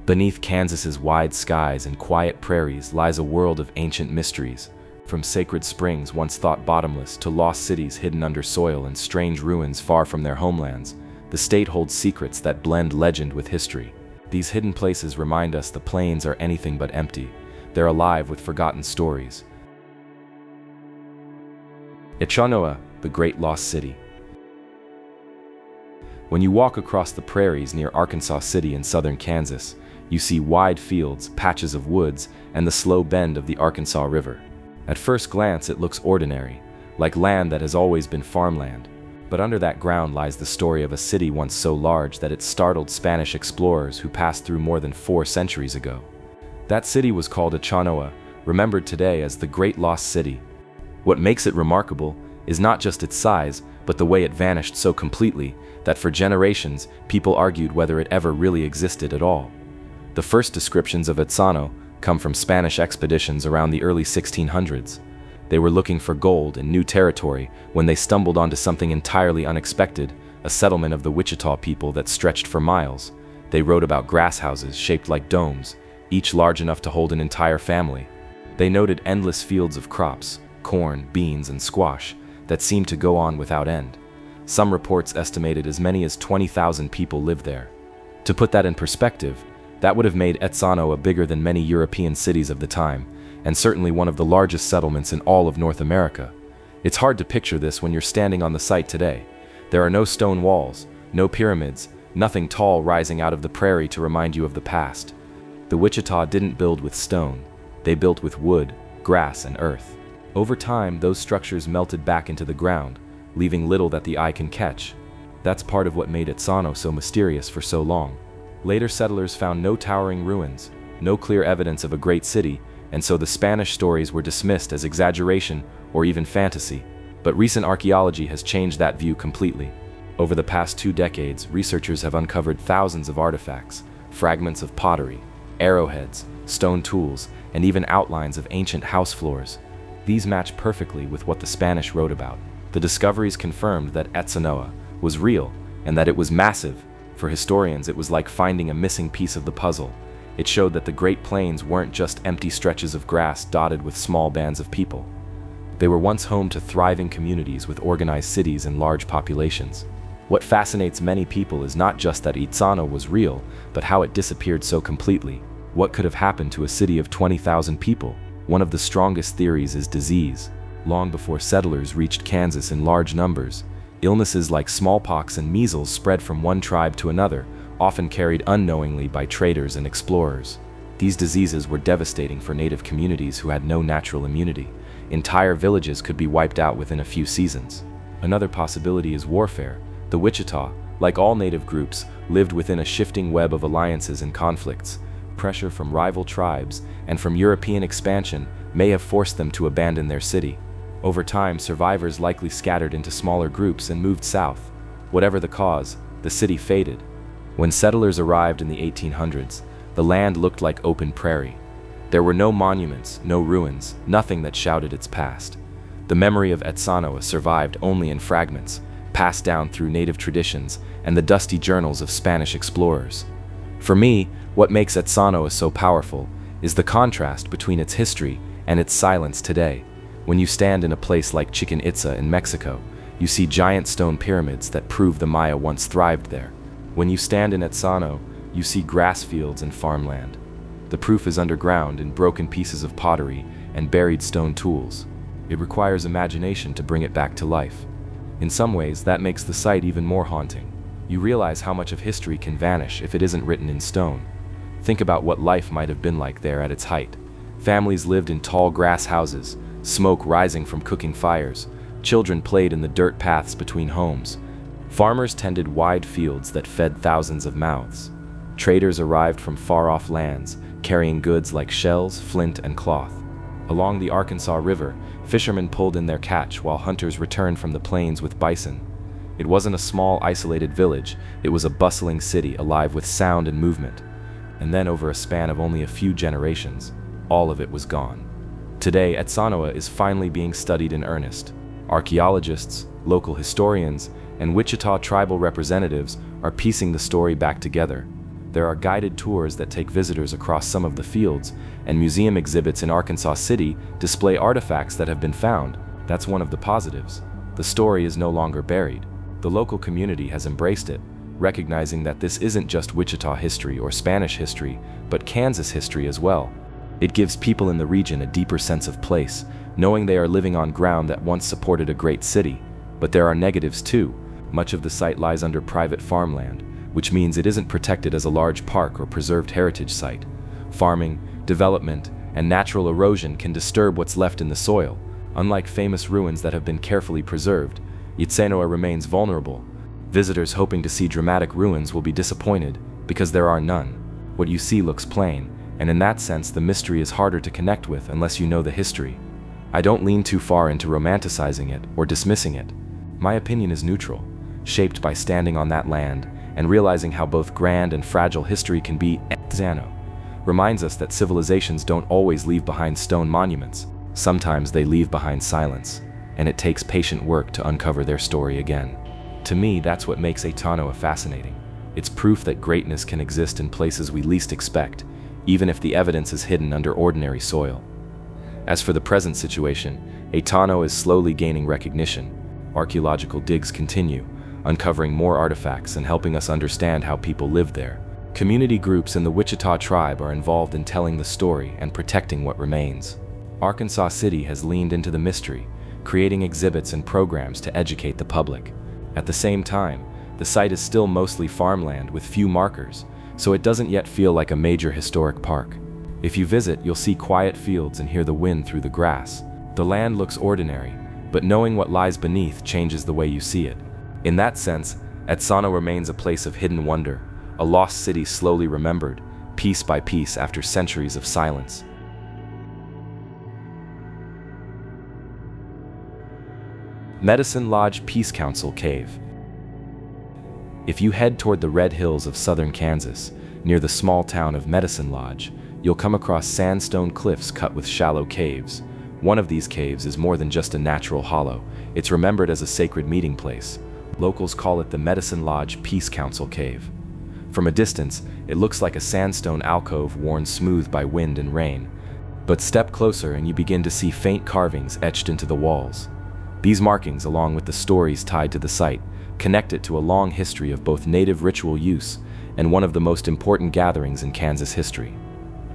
Beneath Kansas's wide skies and quiet prairies lies a world of ancient mysteries, from sacred springs once thought bottomless to lost cities hidden under soil and strange ruins far from their homelands. The state holds secrets that blend legend with history. These hidden places remind us the plains are anything but empty. They're alive with forgotten stories. Etzanoa, the Great Lost City. When you walk across the prairies near Arkansas City in southern Kansas, you see wide fields, patches of woods, and the slow bend of the Arkansas River. At first glance, it looks ordinary, like land that has always been farmland. But under that ground lies the story of a city once so large that it startled Spanish explorers who passed through more than 4 centuries ago. That city was called Etzanoa, remembered today as the Great Lost City. What makes it remarkable is not just its size, but the way it vanished so completely that for generations people argued whether it ever really existed at all. The first descriptions of Etzanoa come from Spanish expeditions around the early 1600s. They were looking for gold in new territory when they stumbled onto something entirely unexpected, a settlement of the Wichita people that stretched for miles. They wrote about grass houses shaped like domes, each large enough to hold an entire family. They noted endless fields of crops, corn, beans, and squash, that seemed to go on without end. Some reports estimated as many as 20,000 people lived there. To put that in perspective, that would have made Etzanoa bigger than many European cities of the time, and certainly one of the largest settlements in all of North America. It's hard to picture this when you're standing on the site today. There are no stone walls, no pyramids, nothing tall rising out of the prairie to remind you of the past. The Wichita didn't build with stone. They built with wood, grass, and earth. Over time, those structures melted back into the ground, leaving little that the eye can catch. That's part of what made Etzanoa so mysterious for so long. Later settlers found no towering ruins, no clear evidence of a great city, and so the Spanish stories were dismissed as exaggeration or even fantasy. But recent archaeology has changed that view completely. Over the past 2 decades, researchers have uncovered thousands of artifacts, fragments of pottery, arrowheads, stone tools, and even outlines of ancient house floors. These match perfectly with what the Spanish wrote about. The discoveries confirmed that Etzanoa was real and that it was massive. For historians, it was like finding a missing piece of the puzzle. It showed that the Great Plains weren't just empty stretches of grass dotted with small bands of people. They were once home to thriving communities with organized cities and large populations. What fascinates many people is not just that Etzanoa was real, but how it disappeared so completely. What could have happened to a city of 20,000 people? One of the strongest theories is disease. Long before settlers reached Kansas in large numbers, illnesses like smallpox and measles spread from one tribe to another, often carried unknowingly by traders and explorers. These diseases were devastating for native communities who had no natural immunity. Entire villages could be wiped out within a few seasons. Another possibility is warfare. The Wichita, like all native groups, lived within a shifting web of alliances and conflicts. Pressure from rival tribes and from European expansion may have forced them to abandon their city. Over time, survivors likely scattered into smaller groups and moved south. Whatever the cause, the city faded. When settlers arrived in the 1800s, the land looked like open prairie. There were no monuments, no ruins, nothing that shouted its past. The memory of Etzanoa survived only in fragments, passed down through native traditions and the dusty journals of Spanish explorers. For me, what makes Etzanoa so powerful is the contrast between its history and its silence today. When you stand in a place like Chichen Itza in Mexico, you see giant stone pyramids that prove the Maya once thrived there. When you stand in Etzanoa, you see grass fields and farmland. The proof is underground in broken pieces of pottery and buried stone tools. It requires imagination to bring it back to life. In some ways, that makes the site even more haunting. You realize how much of history can vanish if it isn't written in stone. Think about what life might have been like there at its height. Families lived in tall grass houses, smoke rising from cooking fires. Children played in the dirt paths between homes. Farmers tended wide fields that fed thousands of mouths. Traders arrived from far-off lands, carrying goods like shells, flint, and cloth. Along the Arkansas River, fishermen pulled in their catch while hunters returned from the plains with bison. It wasn't a small, isolated village. It was a bustling city alive with sound and movement. And then, over a span of only a few generations, all of it was gone. Today, Etzanoa is finally being studied in earnest. Archaeologists, local historians, and Wichita tribal representatives are piecing the story back together. There are guided tours that take visitors across some of the fields, and museum exhibits in Arkansas City display artifacts that have been found. That's one of the positives. The story is no longer buried. The local community has embraced it, recognizing that this isn't just Wichita history or Spanish history, but Kansas history as well. It gives people in the region a deeper sense of place, knowing they are living on ground that once supported a great city. But there are negatives too. Much of the site lies under private farmland, which means it isn't protected as a large park or preserved heritage site. Farming, development, and natural erosion can disturb what's left in the soil. Unlike famous ruins that have been carefully preserved, Etzanoa remains vulnerable. Visitors hoping to see dramatic ruins will be disappointed because there are none. What you see looks plain, and in that sense the mystery is harder to connect with unless you know the history. I don't lean too far into romanticizing it or dismissing it. My opinion is neutral, shaped by standing on that land and realizing how both grand and fragile history can be. Etzanoa reminds us that civilizations don't always leave behind stone monuments. Sometimes they leave behind silence, and it takes patient work to uncover their story again. To me, that's what makes Etzanoa fascinating. It's proof that greatness can exist in places we least expect, even if the evidence is hidden under ordinary soil. As for the present situation, Etzanoa is slowly gaining recognition. Archaeological digs continue, uncovering more artifacts and helping us understand how people lived there. Community groups in the Wichita tribe are involved in telling the story and protecting what remains. Arkansas City has leaned into the mystery, creating exhibits and programs to educate the public. At the same time, the site is still mostly farmland with few markers, so it doesn't yet feel like a major historic park. If you visit, you'll see quiet fields and hear the wind through the grass. The land looks ordinary, but knowing what lies beneath changes the way you see it. In that sense, Etzanoa remains a place of hidden wonder, a lost city slowly remembered, piece by piece after centuries of silence. Medicine Lodge Peace Council Cave. If you head toward the red hills of southern Kansas, near the small town of Medicine Lodge, you'll come across sandstone cliffs cut with shallow caves. One of these caves is more than just a natural hollow. It's remembered as a sacred meeting place. Locals call it the Medicine Lodge Peace Council Cave. From a distance, it looks like a sandstone alcove worn smooth by wind and rain. But step closer and you begin to see faint carvings etched into the walls. These markings, along with the stories tied to the site, connect it to a long history of both native ritual use and one of the most important gatherings in Kansas history.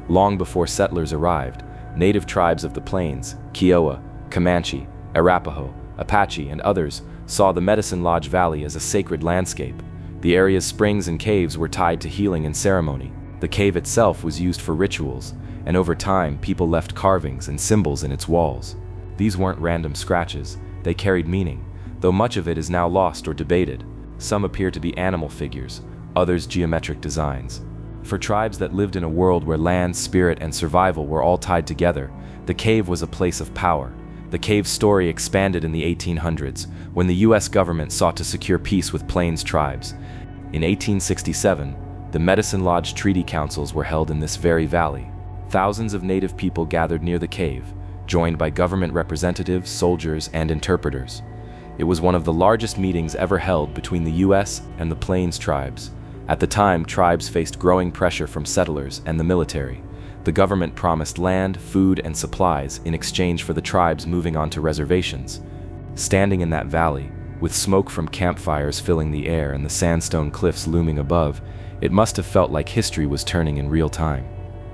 Long before settlers arrived, native tribes of the plains, Kiowa, Comanche, Arapaho, Apache, and others saw the Medicine Lodge Valley as a sacred landscape. The area's springs and caves were tied to healing and ceremony. The cave itself was used for rituals, and over time people left carvings and symbols in its walls. These weren't random scratches, they carried meaning, though much of it is now lost or debated. Some appear to be animal figures, others geometric designs. For tribes that lived in a world where land, spirit, and survival were all tied together, the cave was a place of power. The cave's story expanded in the 1800s, when the U.S. government sought to secure peace with Plains tribes. In 1867, the Medicine Lodge Treaty Councils were held in this very valley. Thousands of native people gathered near the cave, joined by government representatives, soldiers, and interpreters. It was one of the largest meetings ever held between the U.S. and the Plains tribes. At the time, tribes faced growing pressure from settlers and the military. The government promised land, food, and supplies in exchange for the tribes moving onto reservations. Standing in that valley, with smoke from campfires filling the air and the sandstone cliffs looming above, it must have felt like history was turning in real time.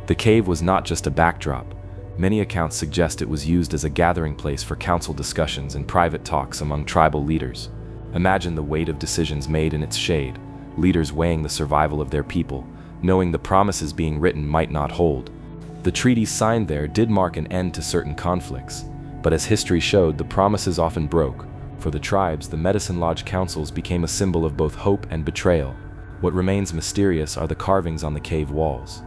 The cave was not just a backdrop. Many accounts suggest it was used as a gathering place for council discussions and private talks among tribal leaders. Imagine the weight of decisions made in its shade, leaders weighing the survival of their people, knowing the promises being written might not hold. The treaties signed there did mark an end to certain conflicts, but as history showed, the promises often broke. For the tribes, the Medicine Lodge councils became a symbol of both hope and betrayal. What remains mysterious are the carvings on the cave walls.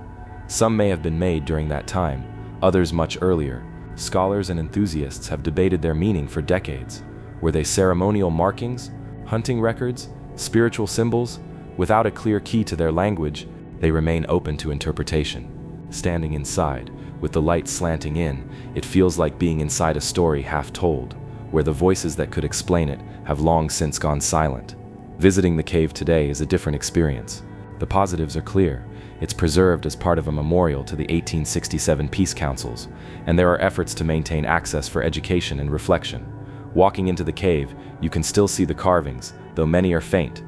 Some may have been made during that time, others much earlier. Scholars and enthusiasts have debated their meaning for decades. Were they ceremonial markings, hunting records, spiritual symbols? Without a clear key to their language, they remain open to interpretation. Standing inside, with the light slanting in, it feels like being inside a story half told, where the voices that could explain it have long since gone silent. Visiting the cave today is a different experience. The positives are clear. It's preserved as part of a memorial to the 1867 peace councils, and there are efforts to maintain access for education and reflection. Walking into the cave, you can still see the carvings, though many are faint.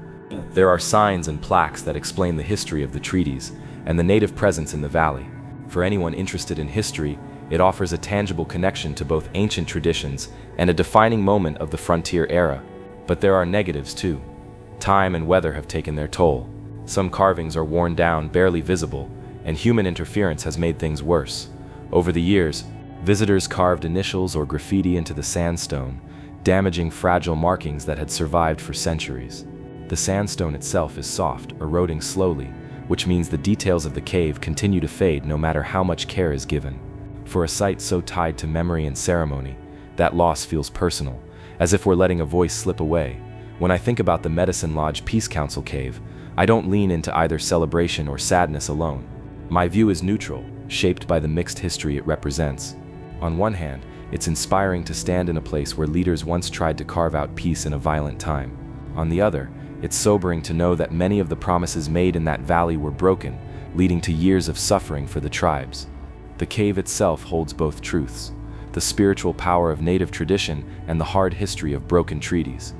There are signs and plaques that explain the history of the treaties and the native presence in the valley. For anyone interested in history, it offers a tangible connection to both ancient traditions and a defining moment of the frontier era. But there are negatives too. Time and weather have taken their toll. Some carvings are worn down, barely visible, and human interference has made things worse. Over the years, visitors carved initials or graffiti into the sandstone, damaging fragile markings that had survived for centuries. The sandstone itself is soft, eroding slowly, which means the details of the cave continue to fade no matter how much care is given. For a site so tied to memory and ceremony, that loss feels personal, as if we're letting a voice slip away. When I think about the Medicine Lodge Peace Council cave, I don't lean into either celebration or sadness alone. My view is neutral, shaped by the mixed history it represents. On one hand, it's inspiring to stand in a place where leaders once tried to carve out peace in a violent time. On the other, it's sobering to know that many of the promises made in that valley were broken, leading to years of suffering for the tribes. The cave itself holds both truths: the spiritual power of native tradition and the hard history of broken treaties.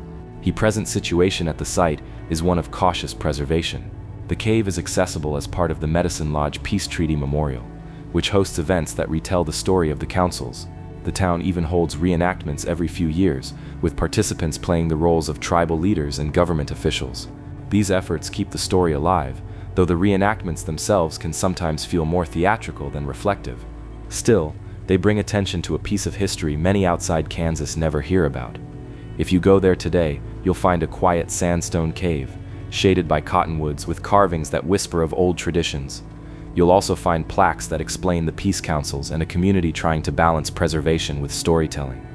The present situation at the site is one of cautious preservation. The cave is accessible as part of the Medicine Lodge Peace Treaty Memorial, which hosts events that retell the story of the councils. The town even holds reenactments every few years, with participants playing the roles of tribal leaders and government officials. These efforts keep the story alive, though the reenactments themselves can sometimes feel more theatrical than reflective. Still, they bring attention to a piece of history many outside Kansas never hear about. If you go there today, you'll find a quiet sandstone cave, shaded by cottonwoods with carvings that whisper of old traditions. You'll also find plaques that explain the peace councils and a community trying to balance preservation with storytelling.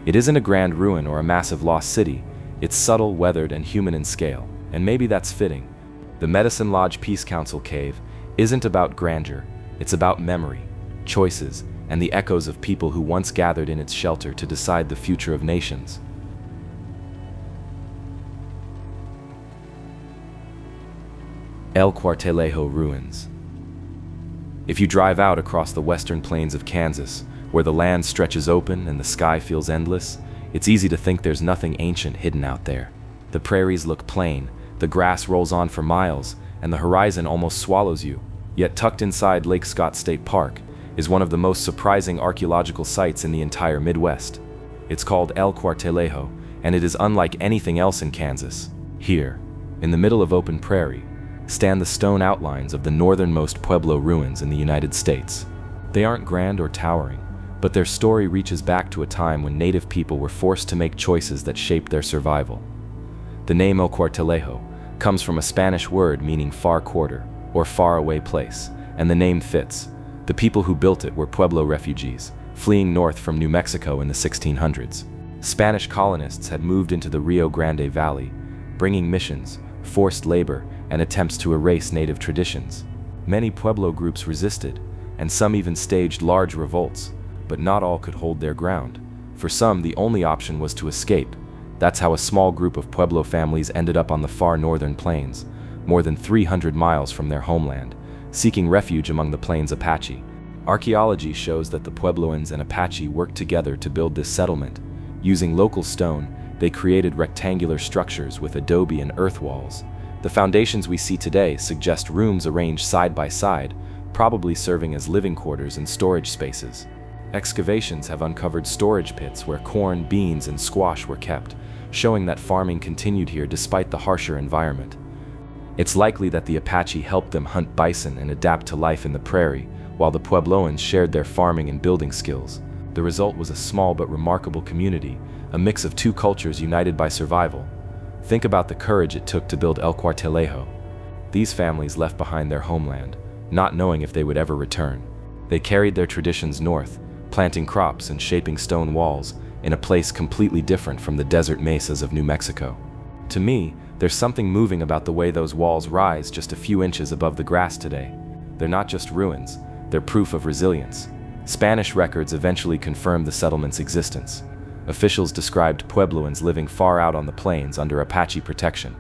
It isn't a grand ruin or a massive lost city. It's subtle, weathered, and human in scale, and maybe that's fitting. The Medicine Lodge Peace Council cave isn't about grandeur. It's about memory, choices, and the echoes of people who once gathered in its shelter to decide the future of nations. El Cuartelejo Ruins. If you drive out across the western plains of Kansas, where the land stretches open and the sky feels endless, it's easy to think there's nothing ancient hidden out there. The prairies look plain, the grass rolls on for miles, and the horizon almost swallows you. Yet tucked inside Lake Scott State Park is one of the most surprising archaeological sites in the entire Midwest. It's called El Cuartelejo, and it is unlike anything else in Kansas. Here, in the middle of open prairie, stand the stone outlines of the northernmost Pueblo ruins in the United States. They aren't grand or towering, but their story reaches back to a time when native people were forced to make choices that shaped their survival. The name El Cuartelejo comes from a Spanish word meaning far quarter, or far away place, and the name fits. The people who built it were Pueblo refugees, fleeing north from New Mexico in the 1600s. Spanish colonists had moved into the Rio Grande Valley, bringing missions, forced labor, and attempts to erase native traditions. Many Pueblo groups resisted, and some even staged large revolts, but not all could hold their ground. For some, the only option was to escape. That's how a small group of Pueblo families ended up on the far northern plains, more than 300 miles from their homeland, seeking refuge among the Plains Apache. Archaeology shows that the Puebloans and Apache worked together to build this settlement. Using local stone, they created rectangular structures with adobe and earth walls. The foundations we see today suggest rooms arranged side by side, probably serving as living quarters and storage spaces. Excavations have uncovered storage pits where corn, beans, and squash were kept, showing that farming continued here despite the harsher environment. It's likely that the Apache helped them hunt bison and adapt to life in the prairie, while the Puebloans shared their farming and building skills. The result was a small but remarkable community, a mix of two cultures united by survival. Think about the courage it took to build El Cuartelejo. These families left behind their homeland, not knowing if they would ever return. They carried their traditions north, planting crops and shaping stone walls in a place completely different from the desert mesas of New Mexico. To me, there's something moving about the way those walls rise just a few inches above the grass today. They're not just ruins, they're proof of resilience. Spanish records eventually confirmed the settlement's existence. Officials described Puebloans living far out on the plains under Apache protection.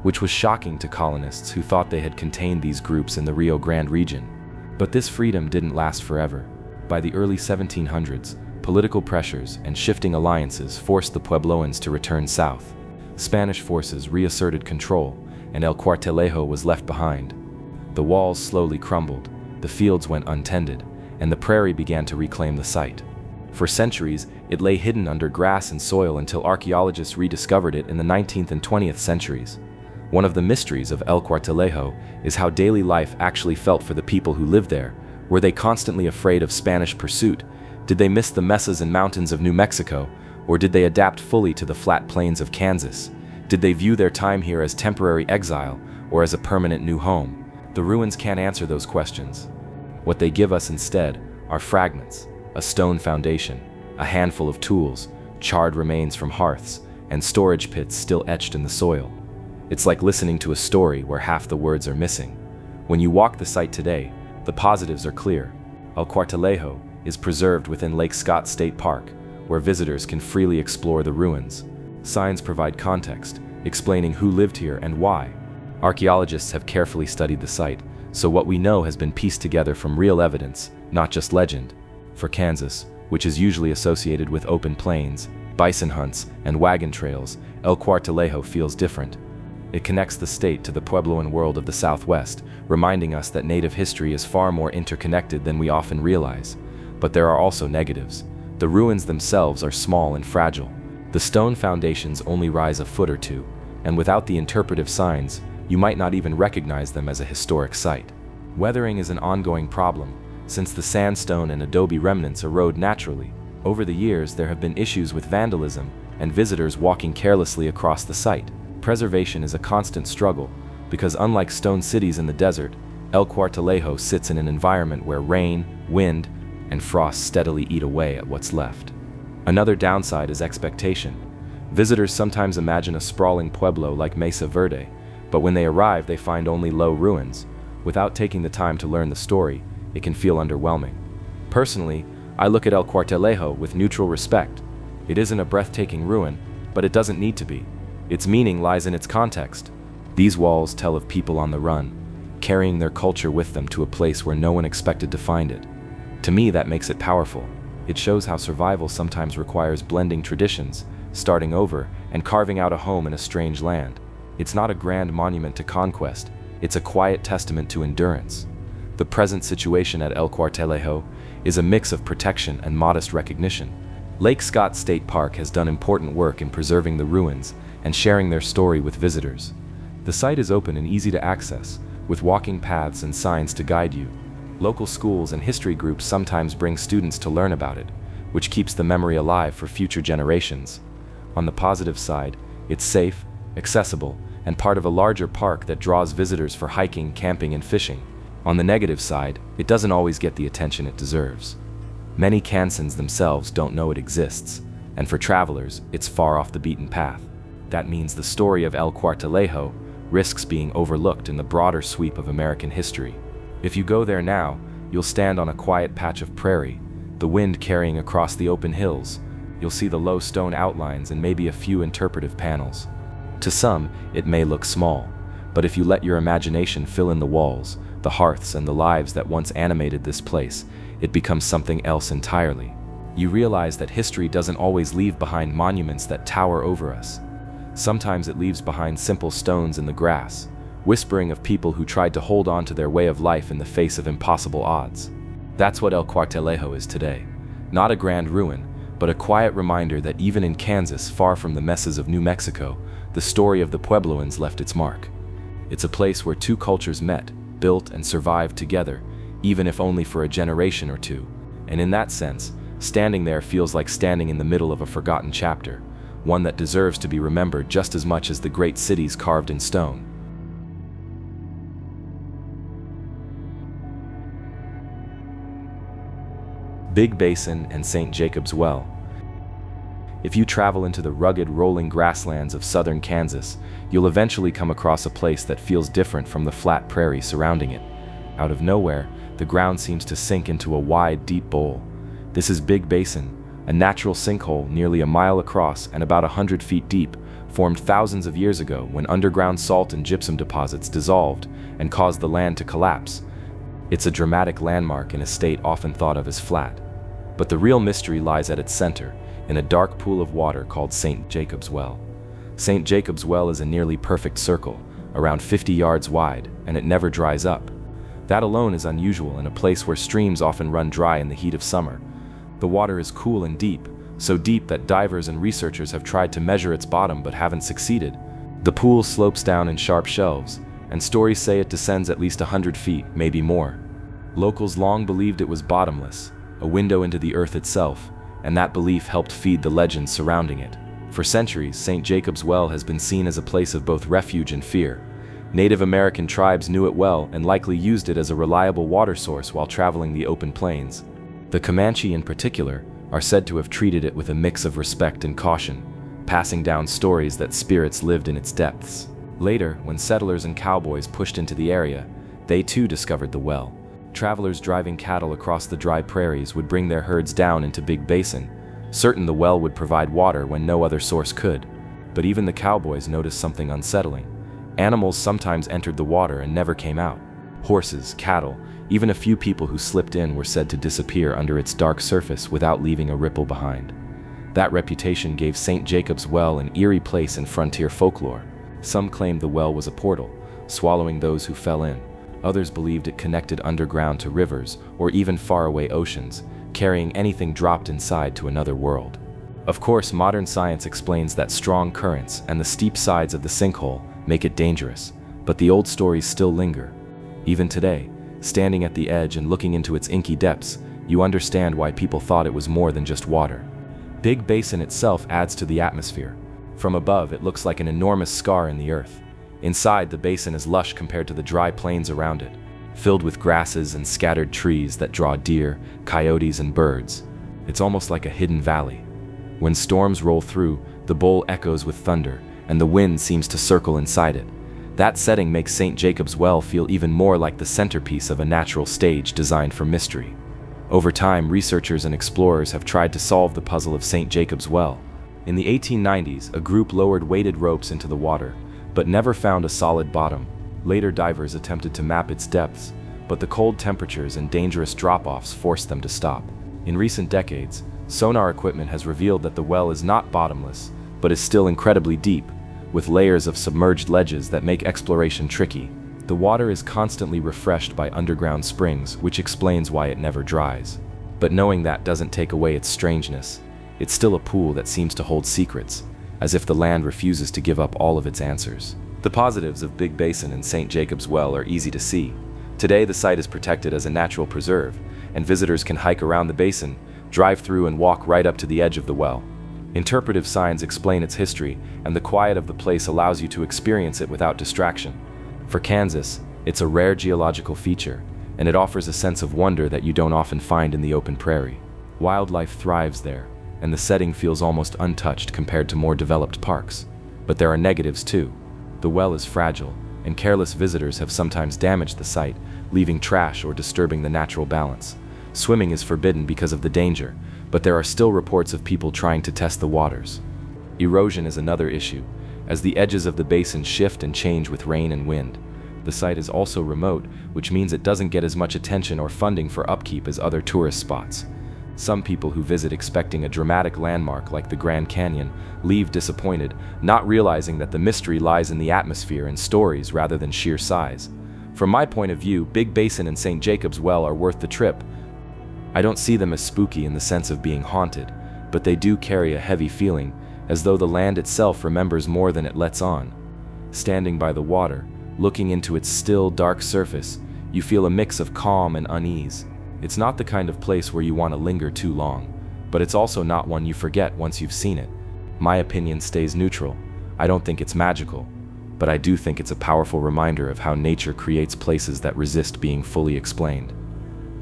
which was shocking to colonists who thought they had contained these groups in the Rio Grande region. But this freedom didn't last forever. By the early 1700s, political pressures and shifting alliances forced the Puebloans to return south. Spanish forces reasserted control, and El Cuartelejo was left behind. The walls slowly crumbled, the fields went untended, and the prairie began to reclaim the site. For centuries, it lay hidden under grass and soil until archaeologists rediscovered it in the 19th and 20th centuries. One of the mysteries of El Cuartelejo is how daily life actually felt for the people who lived there. Were they constantly afraid of Spanish pursuit? Did they miss the mesas and mountains of New Mexico? Or did they adapt fully to the flat plains of Kansas? Did they view their time here as temporary exile or as a permanent new home? The ruins can't answer those questions. What they give us instead are fragments, a stone foundation, a handful of tools, charred remains from hearths, and storage pits still etched in the soil. It's like listening to a story where half the words are missing. When you walk the site today, the positives are clear. El Cuartelejo is preserved within Lake Scott State Park, where visitors can freely explore the ruins. Signs provide context, explaining who lived here and why. Archaeologists have carefully studied the site, so what we know has been pieced together from real evidence, not just legend. For Kansas, which is usually associated with open plains, bison hunts, and wagon trails, El Cuartelejo feels different. It connects the state to the Puebloan world of the Southwest, reminding us that Native history is far more interconnected than we often realize. But there are also negatives. The ruins themselves are small and fragile. The stone foundations only rise a foot or two, and without the interpretive signs, you might not even recognize them as a historic site. Weathering is an ongoing problem, since the sandstone and adobe remnants erode naturally. Over the years, there have been issues with vandalism and visitors walking carelessly across the site. Preservation is a constant struggle, because unlike stone cities in the desert, El Cuartelejo sits in an environment where rain, wind, and frost steadily eat away at what's left. Another downside is expectation. Visitors sometimes imagine a sprawling pueblo like Mesa Verde, but when they arrive they find only low ruins. Without taking the time to learn the story, it can feel underwhelming. Personally, I look at El Cuartelejo with neutral respect. It isn't a breathtaking ruin, but it doesn't need to be. Its meaning lies in its context. These walls tell of people on the run, carrying their culture with them to a place where no one expected to find it. To me, that makes it powerful. It shows how survival sometimes requires blending traditions, starting over, and carving out a home in a strange land. It's not a grand monument to conquest, it's a quiet testament to endurance. The present situation at El Cuartelejo is a mix of protection and modest recognition. Lake Scott State Park has done important work in preserving the ruins and sharing their story with visitors. The site is open and easy to access, with walking paths and signs to guide you. Local schools and history groups sometimes bring students to learn about it, which keeps the memory alive for future generations. On the positive side, it's safe, accessible, and part of a larger park that draws visitors for hiking, camping, and fishing. On the negative side, it doesn't always get the attention it deserves. Many Kansans themselves don't know it exists, and for travelers, it's far off the beaten path. That means the story of El Cuartelejo risks being overlooked in the broader sweep of American history. If you go there now, you'll stand on a quiet patch of prairie, the wind carrying across the open hills. You'll see the low stone outlines and maybe a few interpretive panels. To some, it may look small, but if you let your imagination fill in the walls, the hearths, and the lives that once animated this place, it becomes something else entirely. You realize that history doesn't always leave behind monuments that tower over us. Sometimes it leaves behind simple stones in the grass, whispering of people who tried to hold on to their way of life in the face of impossible odds. That's what El Cuartelejo is today. Not a grand ruin, but a quiet reminder that even in Kansas, far from the messes of New Mexico, the story of the Puebloans left its mark. It's a place where two cultures met, built, and survived together, even if only for a generation or two. And in that sense, standing there feels like standing in the middle of a forgotten chapter, one that deserves to be remembered just as much as the great cities carved in stone. Big Basin and St. Jacob's Well. If you travel into the rugged, rolling grasslands of southern Kansas, you'll eventually come across a place that feels different from the flat prairie surrounding it. Out of nowhere, the ground seems to sink into a wide, deep bowl. This is Big Basin, a natural sinkhole nearly a mile across and about 100 feet deep, formed thousands of years ago when underground salt and gypsum deposits dissolved and caused the land to collapse. It's a dramatic landmark in a state often thought of as flat. But the real mystery lies at its center, in a dark pool of water called St. Jacob's Well. St. Jacob's Well is a nearly perfect circle, around 50 yards wide, and it never dries up. That alone is unusual in a place where streams often run dry in the heat of summer. The water is cool and deep, so deep that divers and researchers have tried to measure its bottom but haven't succeeded. The pool slopes down in sharp shelves, and stories say it descends at least 100 feet, maybe more. Locals long believed it was bottomless, a window into the earth itself, and that belief helped feed the legends surrounding it. For centuries, St. Jacob's Well has been seen as a place of both refuge and fear. Native American tribes knew it well and likely used it as a reliable water source while traveling the open plains. The Comanche in particular are said to have treated it with a mix of respect and caution, passing down stories that spirits lived in its depths. Later, when settlers and cowboys pushed into the area, they too discovered the well. Travelers driving cattle across the dry prairies would bring their herds down into Big Basin, certain the well would provide water when no other source could. But even the cowboys noticed something unsettling. Animals sometimes entered the water and never came out. Horses, cattle, even a few people who slipped in were said to disappear under its dark surface without leaving a ripple behind. That reputation gave St. Jacob's Well an eerie place in frontier folklore. Some claimed the well was a portal, swallowing those who fell in. Others believed it connected underground to rivers or even faraway oceans, carrying anything dropped inside to another world. Of course, modern science explains that strong currents and the steep sides of the sinkhole make it dangerous, but the old stories still linger. Even today, standing at the edge and looking into its inky depths, you understand why people thought it was more than just water. Big Basin itself adds to the atmosphere. From above, it looks like an enormous scar in the earth. Inside, the basin is lush compared to the dry plains around it, filled with grasses and scattered trees that draw deer, coyotes, and birds. It's almost like a hidden valley. When storms roll through, the bowl echoes with thunder, and the wind seems to circle inside it. That setting makes St. Jacob's Well feel even more like the centerpiece of a natural stage designed for mystery. Over time, researchers and explorers have tried to solve the puzzle of St. Jacob's Well. In the 1890s, a group lowered weighted ropes into the water, but never found a solid bottom. Later divers attempted to map its depths, but the cold temperatures and dangerous drop-offs forced them to stop. In recent decades, sonar equipment has revealed that the well is not bottomless, but is still incredibly deep, with layers of submerged ledges that make exploration tricky. The water is constantly refreshed by underground springs, which explains why it never dries. But knowing that doesn't take away its strangeness. It's still a pool that seems to hold secrets, as if the land refuses to give up all of its answers. The positives of Big Basin and St. Jacob's Well are easy to see. Today, the site is protected as a natural preserve, and visitors can hike around the basin, drive through, and walk right up to the edge of the well. Interpretive signs explain its history, and the quiet of the place allows you to experience it without distraction. For Kansas, it's a rare geological feature, and it offers a sense of wonder that you don't often find in the open prairie. Wildlife thrives there, and the setting feels almost untouched compared to more developed parks. But there are negatives too. The well is fragile, and careless visitors have sometimes damaged the site, leaving trash or disturbing the natural balance. Swimming is forbidden because of the danger, but there are still reports of people trying to test the waters. Erosion is another issue, as the edges of the basin shift and change with rain and wind. The site is also remote, which means it doesn't get as much attention or funding for upkeep as other tourist spots. Some people who visit expecting a dramatic landmark like the Grand Canyon leave disappointed, not realizing that the mystery lies in the atmosphere and stories rather than sheer size. From my point of view, Big Basin and St. Jacob's Well are worth the trip. I don't see them as spooky in the sense of being haunted, but they do carry a heavy feeling, as though the land itself remembers more than it lets on. Standing by the water, looking into its still, dark surface, you feel a mix of calm and unease. It's not the kind of place where you want to linger too long, but it's also not one you forget once you've seen it. My opinion stays neutral. I don't think it's magical, but I do think it's a powerful reminder of how nature creates places that resist being fully explained.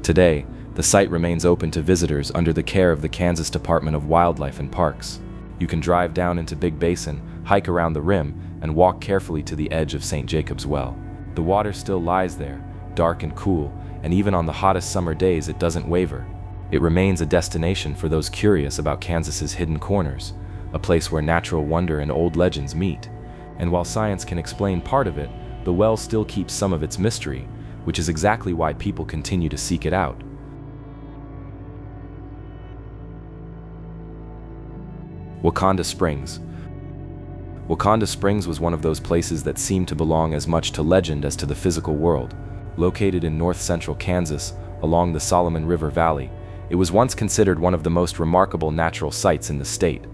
Today, the site remains open to visitors under the care of the Kansas Department of Wildlife and Parks. You can drive down into Big Basin, hike around the rim, and walk carefully to the edge of St. Jacob's Well. The water still lies there, dark and cool, and even on the hottest summer days it doesn't waver. It remains a destination for those curious about Kansas's hidden corners, a place where natural wonder and old legends meet. And while science can explain part of it, the well still keeps some of its mystery, which is exactly why people continue to seek it out. Waconda Springs. Waconda Springs was one of those places that seemed to belong as much to legend as to the physical world. Located in north-central Kansas, along the Solomon River Valley, it was once considered one of the most remarkable natural sights in the state.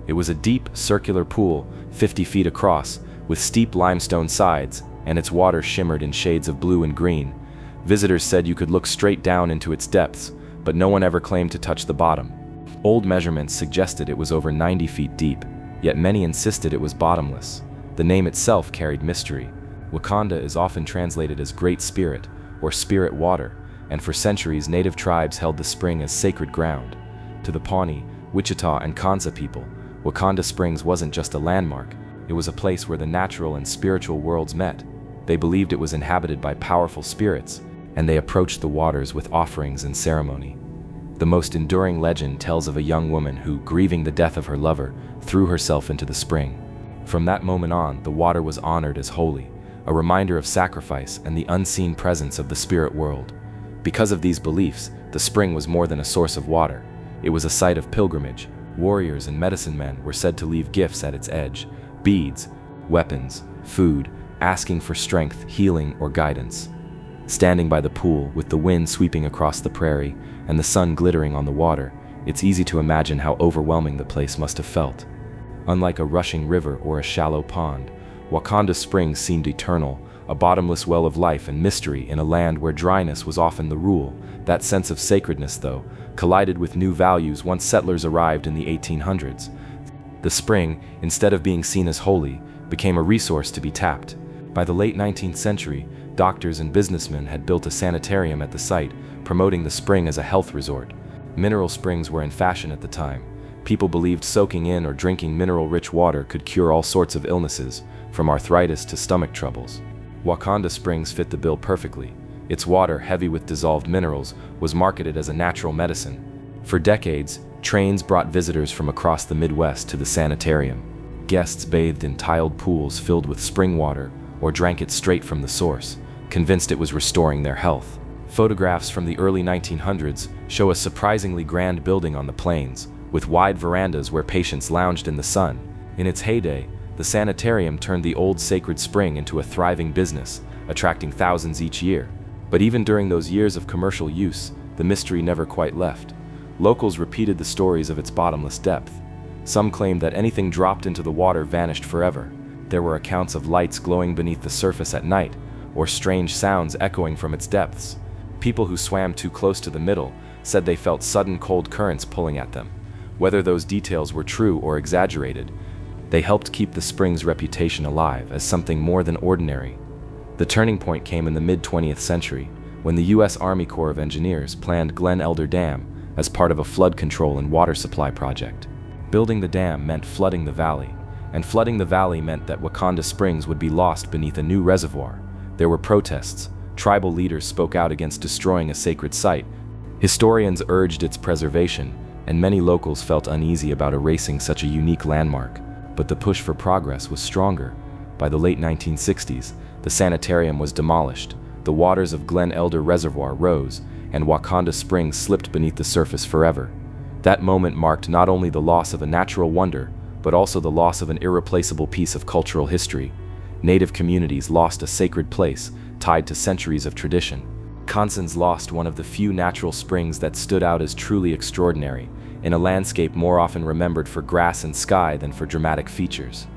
It was a deep, circular pool, 50 feet across, with steep limestone sides, and its water shimmered in shades of blue and green. Visitors said you could look straight down into its depths, but no one ever claimed to touch the bottom. Old measurements suggested it was over 90 feet deep, yet many insisted it was bottomless. The name itself carried mystery. Waconda is often translated as Great Spirit, or Spirit Water, and for centuries native tribes held the spring as sacred ground. To the Pawnee, Wichita, and Kansa people, Waconda Springs wasn't just a landmark, it was a place where the natural and spiritual worlds met. They believed it was inhabited by powerful spirits, and they approached the waters with offerings and ceremony. The most enduring legend tells of a young woman who, grieving the death of her lover, threw herself into the spring. From that moment on, the water was honored as holy, a reminder of sacrifice and the unseen presence of the spirit world. Because of these beliefs, the spring was more than a source of water. It was a site of pilgrimage. Warriors and medicine men were said to leave gifts at its edge: beads, weapons, food, asking for strength, healing, or guidance. Standing by the pool, with the wind sweeping across the prairie and the sun glittering on the water, it's easy to imagine how overwhelming the place must have felt. Unlike a rushing river or a shallow pond, Waconda Springs seemed eternal, a bottomless well of life and mystery in a land where dryness was often the rule. That sense of sacredness, though, collided with new values once settlers arrived in the 1800s. The spring, instead of being seen as holy, became a resource to be tapped. By the late 19th century, doctors and businessmen had built a sanitarium at the site, promoting the spring as a health resort. Mineral springs were in fashion at the time. People believed soaking in or drinking mineral-rich water could cure all sorts of illnesses, from arthritis to stomach troubles. Waconda Springs fit the bill perfectly. Its water, heavy with dissolved minerals, was marketed as a natural medicine. For decades, trains brought visitors from across the Midwest to the sanitarium. Guests bathed in tiled pools filled with spring water or drank it straight from the source, convinced it was restoring their health. Photographs from the early 1900s show a surprisingly grand building on the plains, with wide verandas where patients lounged in the sun. In its heyday, the sanitarium turned the old sacred spring into a thriving business, attracting thousands each year. But even during those years of commercial use, the mystery never quite left. Locals repeated the stories of its bottomless depth. Some claimed that anything dropped into the water vanished forever. There were accounts of lights glowing beneath the surface at night, or strange sounds echoing from its depths. People who swam too close to the middle said they felt sudden cold currents pulling at them. Whether those details were true or exaggerated, they helped keep the spring's reputation alive as something more than ordinary. The turning point came in the mid-20th century, when the U.S. Army Corps of Engineers planned Glen Elder Dam as part of a flood control and water supply project. Building the dam meant flooding the valley, and flooding the valley meant that Waconda Springs would be lost beneath a new reservoir. There were protests. Tribal leaders spoke out against destroying a sacred site. Historians urged its preservation, and many locals felt uneasy about erasing such a unique landmark. But the push for progress was stronger. By the late 1960s, the sanitarium was demolished, the waters of Glen Elder Reservoir rose, and Waconda Springs slipped beneath the surface forever. That moment marked not only the loss of a natural wonder, but also the loss of an irreplaceable piece of cultural history. Native communities lost a sacred place tied to centuries of tradition. Kansans lost one of the few natural springs that stood out as truly extraordinary, in a landscape more often remembered for grass and sky than for dramatic features.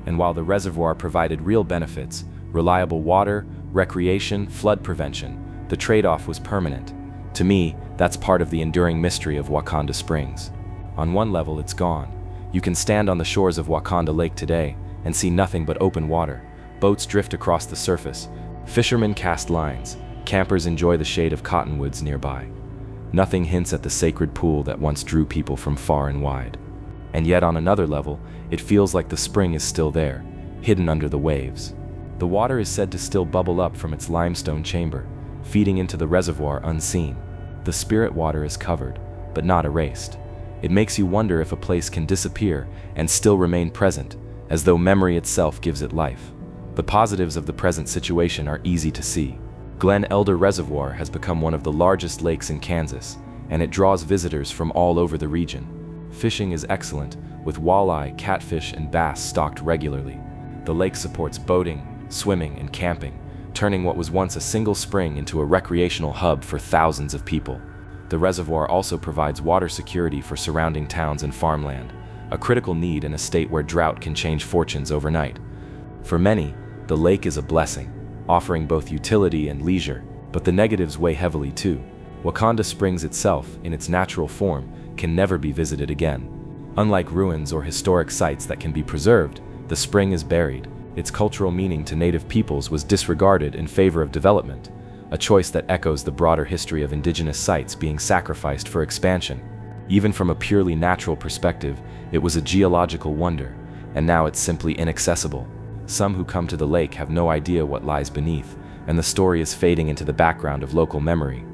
And while the reservoir provided real benefits, reliable water, recreation, flood prevention, the trade-off was permanent. To me, that's part of the enduring mystery of Waconda Springs. On one level, it's gone. You can stand on the shores of Waconda Lake today and see nothing but open water. Boats drift across the surface. Fishermen cast lines. Campers enjoy the shade of cottonwoods nearby. Nothing hints at the sacred pool that once drew people from far and wide. And yet on another level, it feels like the spring is still there, hidden under the waves. The water is said to still bubble up from its limestone chamber, feeding into the reservoir unseen. The spirit water is covered, but not erased. It makes you wonder if a place can disappear and still remain present, as though memory itself gives it life. The positives of the present situation are easy to see. Glen Elder Reservoir has become one of the largest lakes in Kansas, and it draws visitors from all over the region. Fishing is excellent, with walleye, catfish, and bass stocked regularly. The lake supports boating, swimming, and camping, turning what was once a single spring into a recreational hub for thousands of people. The reservoir also provides water security for surrounding towns and farmland, a critical need in a state where drought can change fortunes overnight. For many, the lake is a blessing, offering both utility and leisure, but the negatives weigh heavily too. Waconda Springs itself, in its natural form, can never be visited again. Unlike ruins or historic sites that can be preserved, the spring is buried. Its cultural meaning to native peoples was disregarded in favor of development, a choice that echoes the broader history of indigenous sites being sacrificed for expansion. Even from a purely natural perspective, it was a geological wonder, and now it's simply inaccessible. Some who come to the lake have no idea what lies beneath, and the story is fading into the background of local memory.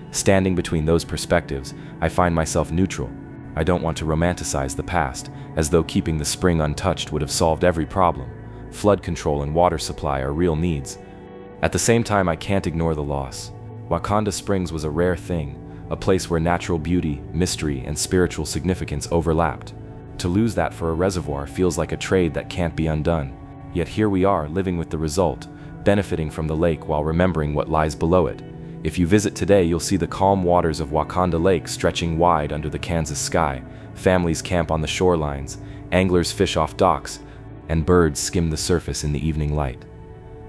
Standing between those perspectives, I find myself neutral. I don't want to romanticize the past, as though keeping the spring untouched would have solved every problem. Flood control and water supply are real needs. At the same time, I can't ignore the loss. Waconda Springs was a rare thing, a place where natural beauty, mystery, and spiritual significance overlapped. To lose that for a reservoir feels like a trade that can't be undone. Yet here we are, living with the result, benefiting from the lake while remembering what lies below it. If you visit today, you'll see the calm waters of Waconda Lake stretching wide under the Kansas sky. Families camp on the shorelines, anglers fish off docks, and birds skim the surface in the evening light.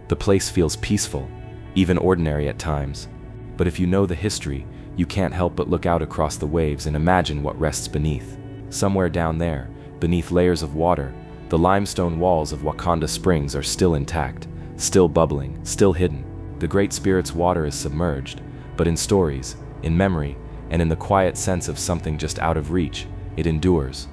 The place feels peaceful, even ordinary at times. But if you know the history, you can't help but look out across the waves and imagine what rests beneath. Somewhere down there, beneath layers of water, the limestone walls of Waconda Springs are still intact, still bubbling, still hidden. The Great Spirit's water is submerged, but in stories, in memory, and in the quiet sense of something just out of reach, it endures.